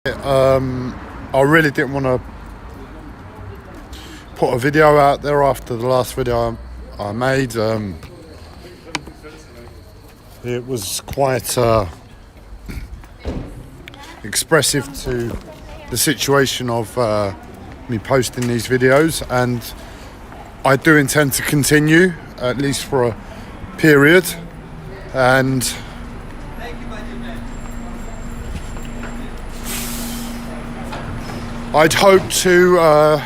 I really didn't want to put a video out there after the last video I made. It was quite expressive to the situation of me posting these videos, and I do intend to continue at least for a period. And I'd hope to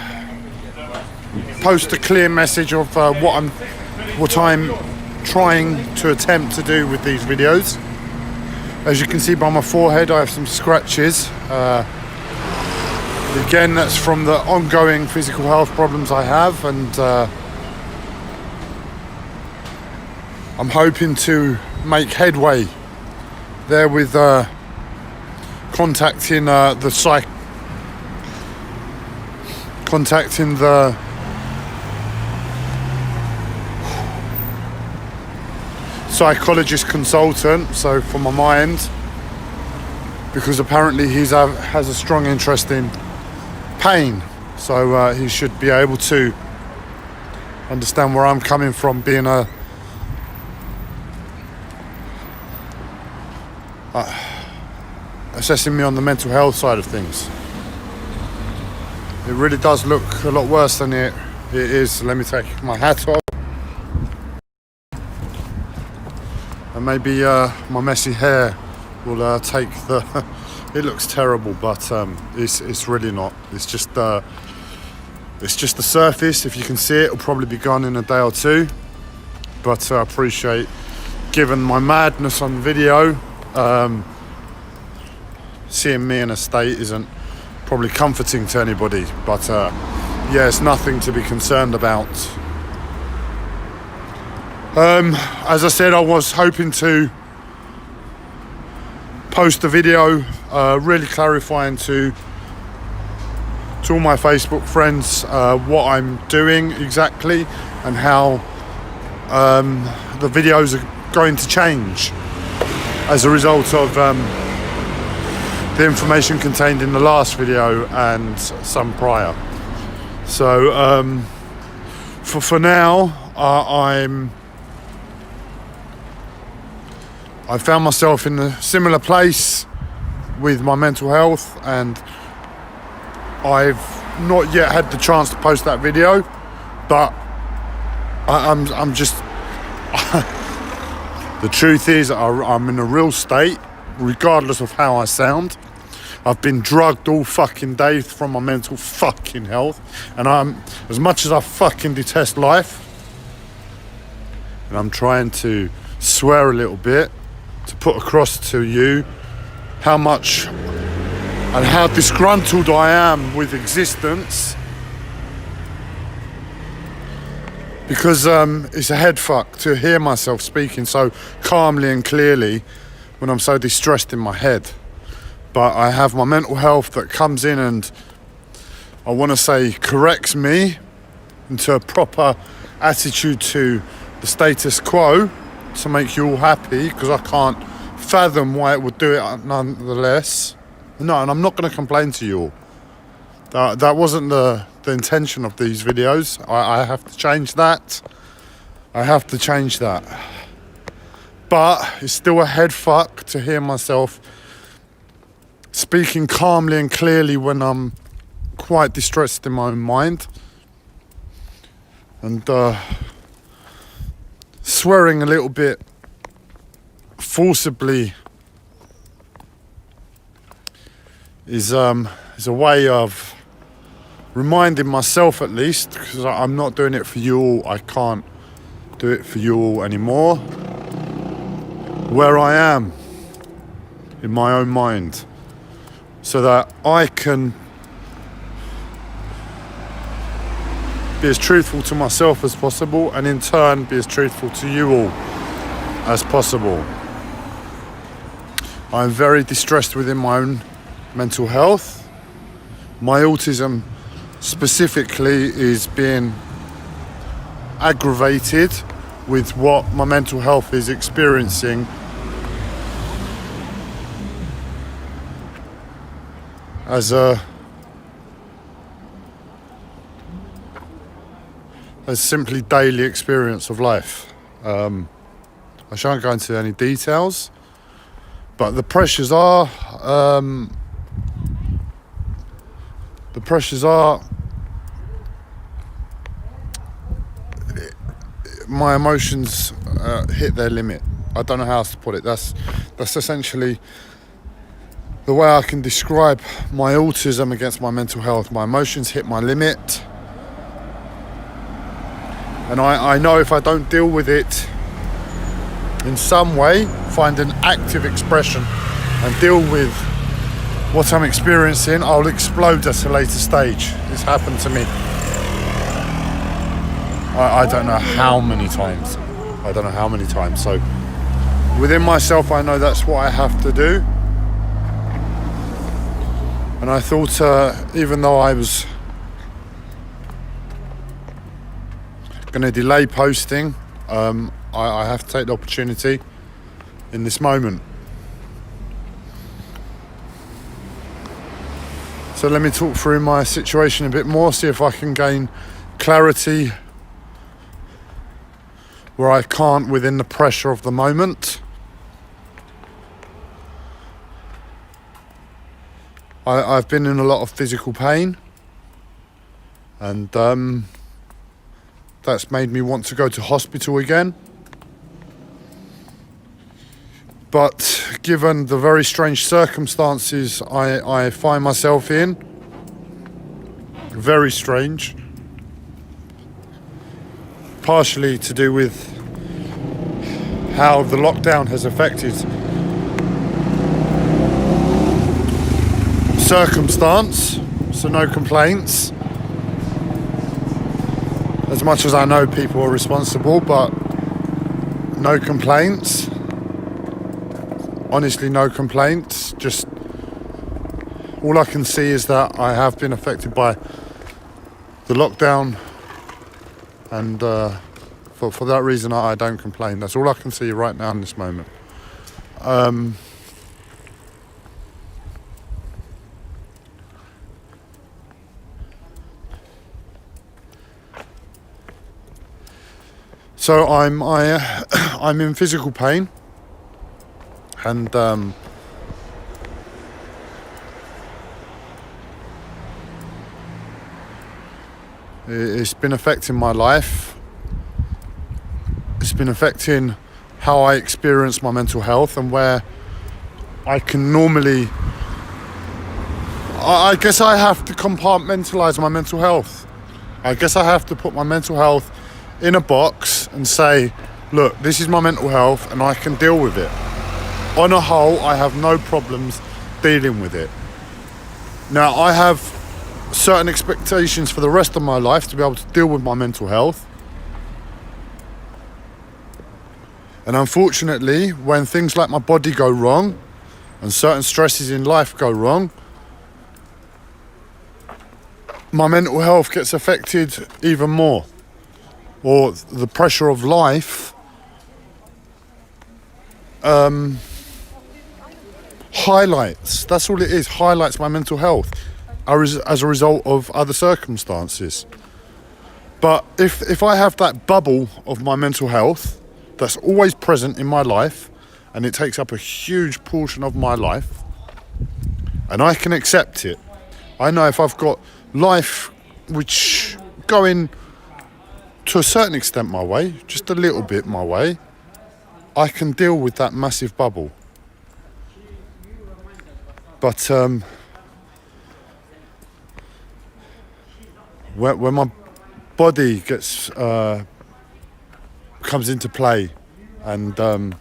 post a clear message of what I'm trying to attempt to do with these videos. As you can see by my forehead, I have some scratches. Again, that's from the ongoing physical health problems I have, and I'm hoping to make headway there with contacting the psychologist consultant, so for my mind, because apparently he has a strong interest in pain, so he should be able to understand where I'm coming from, being assessing me on the mental health side of things. It really does look a lot worse than it is. Let me take my hat off. And maybe my messy hair will take the... It looks terrible, but it's really not. It's just the surface. If you can see it, it'll probably be gone in a day or two. But I appreciate, given my madness on video, seeing me in a state isn't probably comforting to anybody, but yeah, it's nothing to be concerned about. As I said, I was hoping to post a video really clarifying to all my Facebook friends what I'm doing exactly, and how the videos are going to change as a result of the information contained in the last video and some prior. So for now, I found myself in a similar place with my mental health, and I've not yet had the chance to post that video, but I'm just the truth is I'm in a real state, regardless of how I sound. I've been drugged all fucking day from my mental fucking health, and as much as I fucking detest life, and I'm trying to swear a little bit to put across to you how much and how disgruntled I am with existence, because it's a head fuck to hear myself speaking so calmly and clearly when I'm so distressed in my head. But I have my mental health that comes in and, I want to say, corrects me into a proper attitude to the status quo to make you all happy, because I can't fathom why it would do it nonetheless. No, and I'm not going to complain to you all. That wasn't the intention of these videos. I have to change that. But it's still a head fuck to hear myself speaking calmly and clearly when I'm quite distressed in my own mind, and swearing a little bit forcibly is a way of reminding myself, at least, because I'm not doing it for you all. I can't do it for you all anymore, where I am in my own mind, so that I can be as truthful to myself as possible, and in turn be as truthful to you all as possible. I'm very distressed within my own mental health. My autism specifically is being aggravated with what my mental health is experiencing as simply daily experience of life. I shan't go into any details, but the pressures are my emotions hit their limit. I don't know how else to put it. That's essentially the way I can describe my autism against my mental health. My emotions hit my limit, and I know if I don't deal with it in some way, find an active expression and deal with what I'm experiencing, I'll explode at a later stage. It's happened to me. I don't know how many times. So within myself, I know that's what I have to do. And I thought, even though I was going to delay posting, I have to take the opportunity in this moment. So let me talk through my situation a bit more, see if I can gain clarity where I can't within the pressure of the moment. I've been in a lot of physical pain, and that's made me want to go to hospital again. But given the very strange circumstances I find myself in, very strange, partially to do with how the lockdown has affected circumstance, so no complaints. As much as I know people are responsible, but no complaints. Honestly, no complaints. Just all I can see is that I have been affected by the lockdown, and for that reason I don't complain. That's all I can see right now in this moment. So I'm in physical pain, and it's been affecting my life. It's been affecting how I experience my mental health, and where I can normally, I guess I have to compartmentalize my mental health. I guess I have to put my mental health in a box and say, look, this is my mental health and I can deal with it. On a whole, I have no problems dealing with it. Now, I have certain expectations for the rest of my life to be able to deal with my mental health. And unfortunately, when things like my body go wrong and certain stresses in life go wrong, my mental health gets affected even more. Or the pressure of life highlights, that's all it is, highlights my mental health as a result of other circumstances. But if I have that bubble of my mental health that's always present in my life, and it takes up a huge portion of my life, and I can accept it, I know if I've got life which going to a certain extent my way, just a little bit my way, I can deal with that massive bubble. But when my body gets comes into play, and when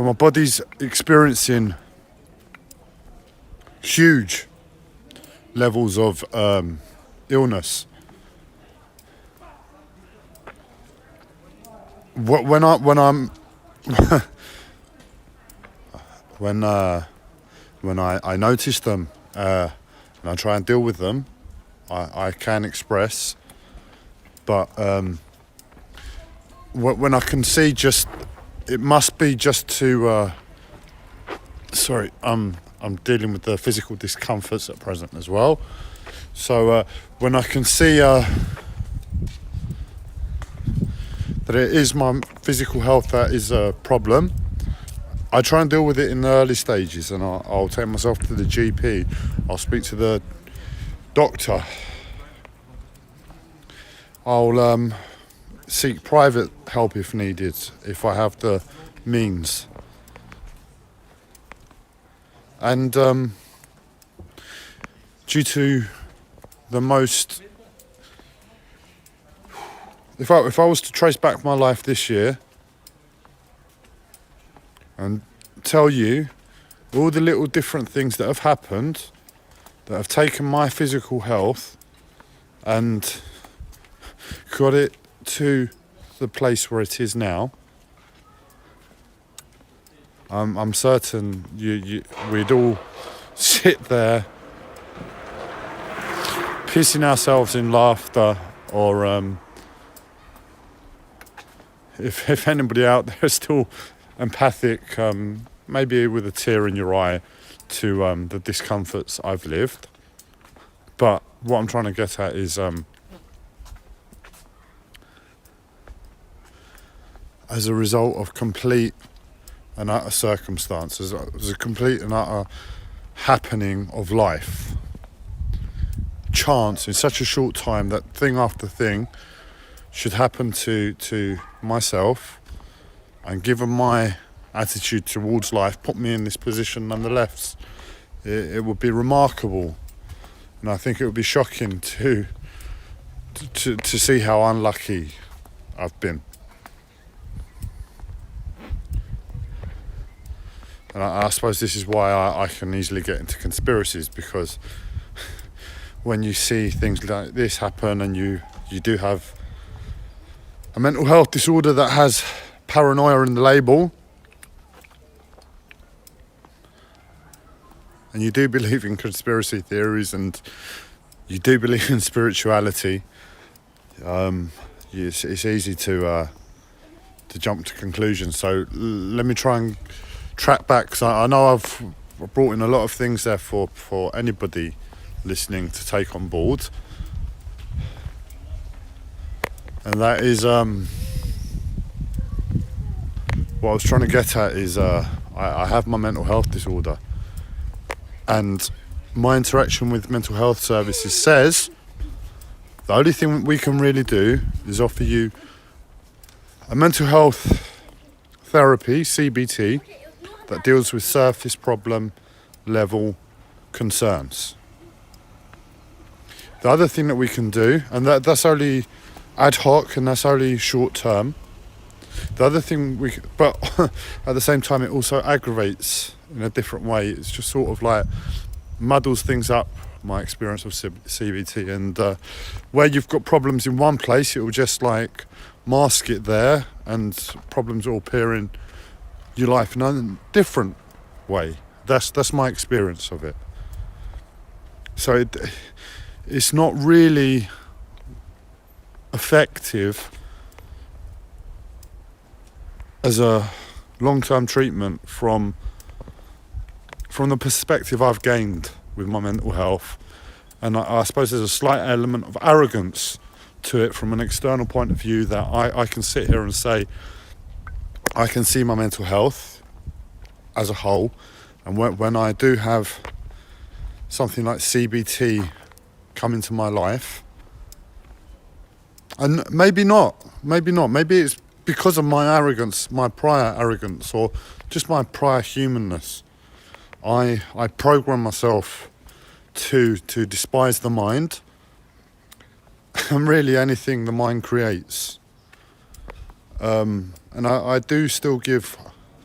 my body's experiencing huge levels of illness, when I notice them and I try and deal with them, I can express. But when I can see, just it must be just to sorry, I'm dealing with the physical discomforts at present as well. So when I can see that it is my physical health that is a problem, I try and deal with it in the early stages, and I'll take myself to the GP. I'll speak to the doctor. I'll seek private help if needed, if I have the means. And due to the most... If I was to trace back my life this year and tell you all the little different things that have happened that have taken my physical health and got it to the place where it is now, I'm certain we'd all sit there pissing ourselves in laughter, or if anybody out there is still empathic, maybe with a tear in your eye to the discomforts I've lived. But what I'm trying to get at is as a result of complete and utter circumstances, as a complete and utter happening of life, chance in such a short time that thing after thing should happen to myself, and given my attitude towards life, put me in this position nonetheless. It would be remarkable, and I think it would be shocking to see how unlucky I've been. And I suppose this is why I can easily get into conspiracies, because when you see things like this happen, and you do have a mental health disorder that has paranoia in the label, and you do believe in conspiracy theories, and you do believe in spirituality, it's easy to jump to conclusions. So let me try and track back, because I know I've brought in a lot of things there for anybody listening to take on board. And that is what I was trying to get at is I have my mental health disorder, and my interaction with mental health services says the only thing we can really do is offer you a mental health therapy, CBT, that deals with surface problem level concerns. The other thing that we can do, and that's only ad hoc and that's only short term. The other thing but at the same time it also aggravates in a different way. It's just sort of like muddles things up, my experience of CBT, and where you've got problems in one place, it will just like mask it there, and problems will appear in your life in a different way. That's my experience of it. So it's not really effective as a long-term treatment from the perspective I've gained with my mental health. And I suppose there's a slight element of arrogance to it from an external point of view, that I can sit here and say I can see my mental health as a whole, and when I do have something like CBT come into my life, and maybe it's because of my arrogance, my prior arrogance, or just my prior humanness, I program myself to despise the mind and really anything the mind creates. And I do still give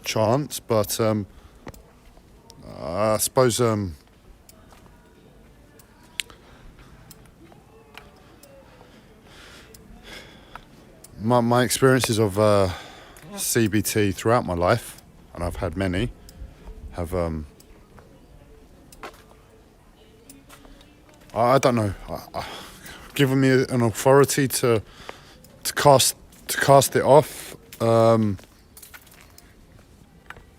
chance, but I suppose my experiences of CBT throughout my life, and I've had many, have I don't know, given me an authority to cast it off.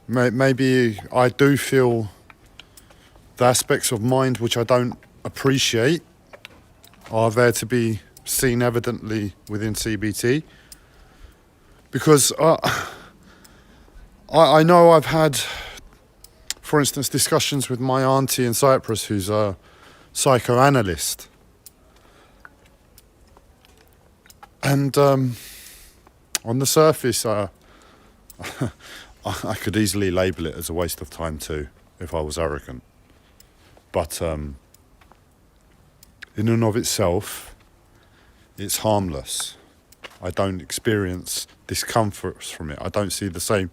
Maybe I do feel the aspects of mind which I don't appreciate are there to be seen evidently within CBT. Because I know I've had, for instance, discussions with my auntie in Cyprus who's a psychoanalyst. And on the surface, I could easily label it as a waste of time too, if I was arrogant. But in and of itself, it's harmless. I don't experience discomfort from it. I don't see the same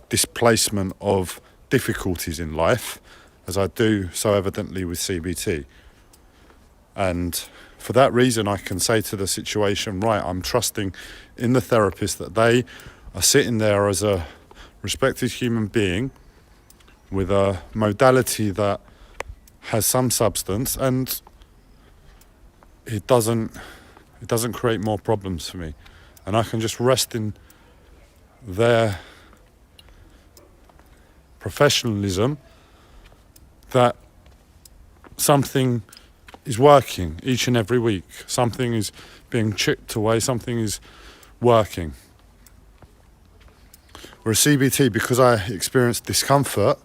displacement of difficulties in life as I do so evidently with CBT. And for that reason, I can say to the situation, right, I'm trusting in the therapist that they are sitting there as a respected human being with a modality that has some substance, and it doesn't create more problems for me. And I can just rest in their professionalism that something is working each and every week. Something is being chipped away, something is working. Whereas CBT, because I experience discomfort,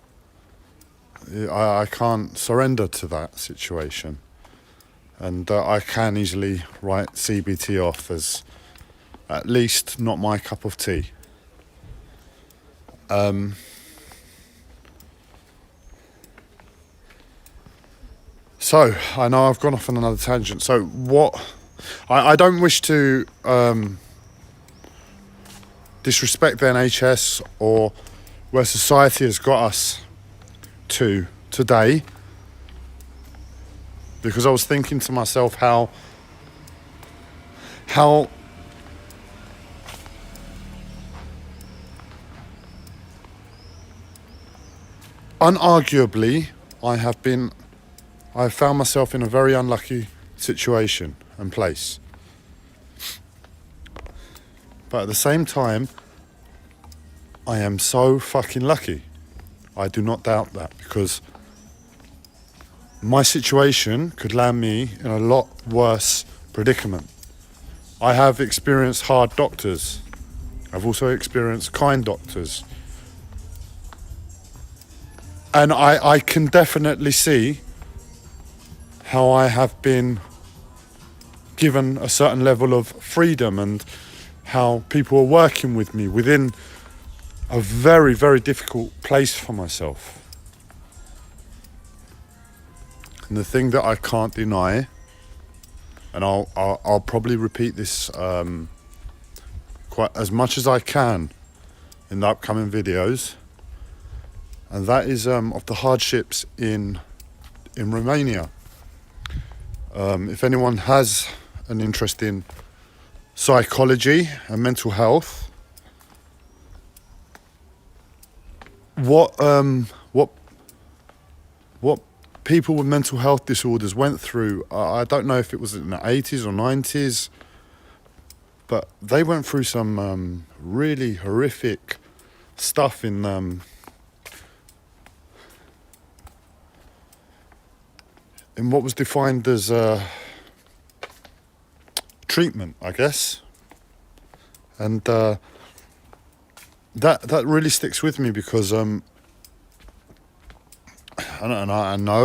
I can't surrender to that situation. And I can easily write CBT off as at least not my cup of tea. So, I know I've gone off on another tangent. So what... I don't wish to disrespect the NHS or where society has got us to today, because I was thinking to myself how unarguably I've found myself in a very unlucky situation and place. But at the same time, I am so fucking lucky. I do not doubt that, because my situation could land me in a lot worse predicament. I have experienced hard doctors. I've also experienced kind doctors. And I can definitely see how I have been given a certain level of freedom and how people are working with me within a very, very difficult place for myself. And the thing that I can't deny, and I'll probably repeat this quite as much as I can in the upcoming videos, and that is of the hardships in Romania. If anyone has an interest in psychology and mental health, what people with mental health disorders went through, I don't know if it was in the 80s or 90s, but they went through some really horrific stuff in what was defined as treatment, I guess. And that really sticks with me, because I know